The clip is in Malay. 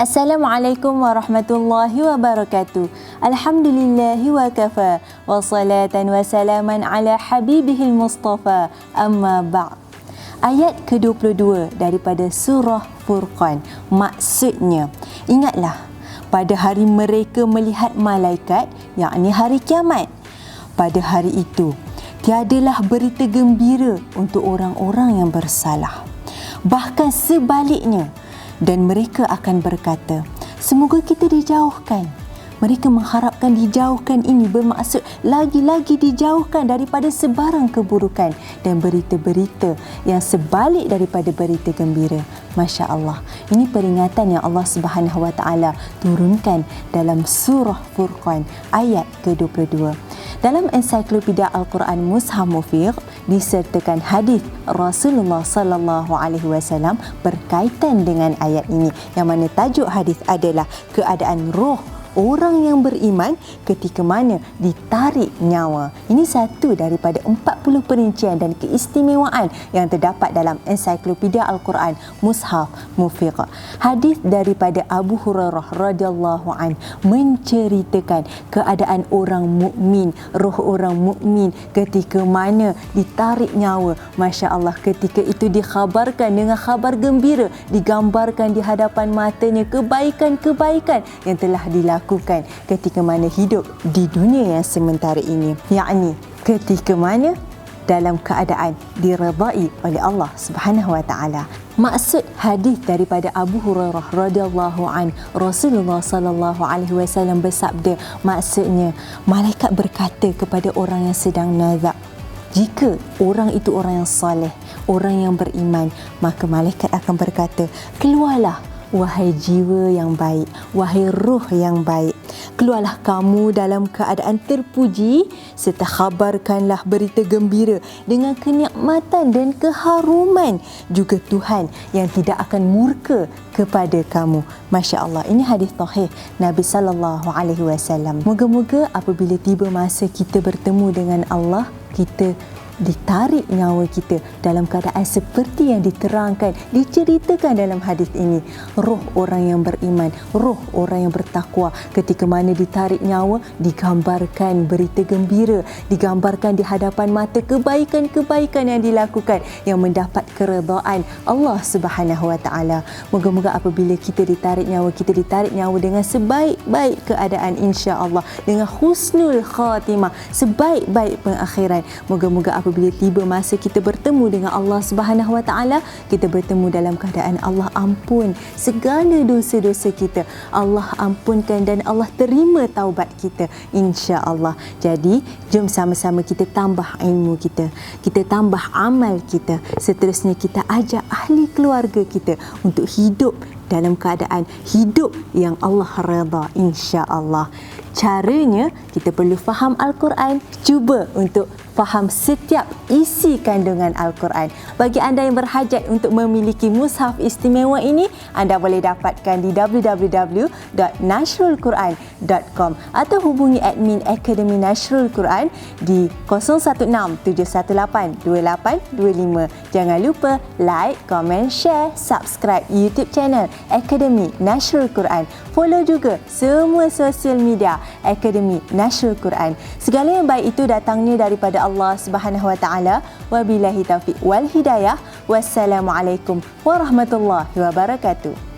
Assalamualaikum warahmatullahi wabarakatuh. Alhamdulillahi wa kafa. Wa salatan wa salaman ala habibihil mustafa. Amma ba'd. Ayat ke-22 daripada surah Furqan. Maksudnya, ingatlah pada hari mereka melihat malaikat, yakni hari kiamat. Pada hari itu, tiadalah berita gembira untuk orang-orang yang bersalah. Bahkan sebaliknya, dan mereka akan berkata, semoga kita dijauhkan. Mereka mengharapkan dijauhkan ini bermaksud lagi-lagi dijauhkan daripada sebarang keburukan dan berita-berita yang sebalik daripada berita gembira. Masya Allah. Ini peringatan yang Allah Subhanahu Wa Taala turunkan dalam surah Furqan ayat ke-22. Dalam ensiklopedia Al-Quran Mushaf Mufiq disertakan hadis Rasulullah sallallahu alaihi wasallam berkaitan dengan ayat ini, yang mana tajuk hadis adalah keadaan roh orang yang beriman ketika mana ditarik nyawa. Ini satu daripada 40 perincian dan keistimewaan yang terdapat dalam ensiklopedia Al-Quran Mushaf Mufiq. Hadis daripada Abu Hurairah radhiyallahu an menceritakan keadaan orang mukmin, roh orang mukmin ketika mana ditarik nyawa. Masya Allah, ketika itu dikhabarkan dengan khabar gembira, digambarkan di hadapan matanya kebaikan-kebaikan yang telah dilakukan ketika mana hidup di dunia yang sementara ini, yakni ketika mana dalam keadaan diredai oleh Allah Subhanahu Wa Taala. Maksud hadis daripada Abu Hurairah radhiyallahu an, Rasulullah sallallahu alaihi wasallam bersabda, maksudnya malaikat berkata kepada orang yang sedang nazak, jika orang itu orang yang soleh, orang yang beriman, maka malaikat akan berkata, keluarlah wahai jiwa yang baik, wahai ruh yang baik, keluarlah kamu dalam keadaan terpuji serta khabarkanlah berita gembira dengan kenikmatan dan keharuman juga Tuhan yang tidak akan murka kepada kamu. Masya Allah, ini hadis sahih Nabi sallallahu alaihi wasallam. Moga-moga apabila tiba masa kita bertemu dengan Allah, kita ditarik nyawa kita dalam keadaan seperti yang diterangkan, diceritakan dalam hadis ini. Roh orang yang beriman, roh orang yang bertakwa, ketika mana ditarik nyawa, digambarkan berita gembira, digambarkan di hadapan mata kebaikan-kebaikan yang dilakukan yang mendapat keredaan Allah Subhanahu Wa Taala. Moga-moga apabila kita ditarik nyawa dengan sebaik-baik keadaan, insya-Allah, dengan husnul khatimah, sebaik-baik pengakhiran. Moga-moga apabila tiba masa kita bertemu dengan Allah Subhanahu Wa Taala, kita bertemu dalam keadaan Allah ampun segala dosa-dosa kita, Allah ampunkan dan Allah terima taubat kita, insya-Allah. Jadi jom sama-sama kita tambah ilmu kita tambah amal kita, seterusnya kita ajak ahli keluarga kita untuk hidup dalam keadaan hidup yang Allah redha, insya-Allah. Caranya kita perlu faham Al-Quran, cuba untuk faham setiap isi kandungan Al-Quran. Bagi anda yang berhajat untuk memiliki mushaf istimewa ini, anda boleh dapatkan di www.nashrulquran.com atau hubungi admin Akademi Nashrul Quran di 0167182825. Jangan lupa like, komen, share, subscribe YouTube channel Akademi Nashrul Quran. Follow juga semua sosial media Akademi Nashrul Quran. Segala yang baik itu datangnya daripada Allah Subhanahu Wa Taala. Wabillahi taufiq wal hidayah. Wassalamualaikum warahmatullahi wabarakatuh.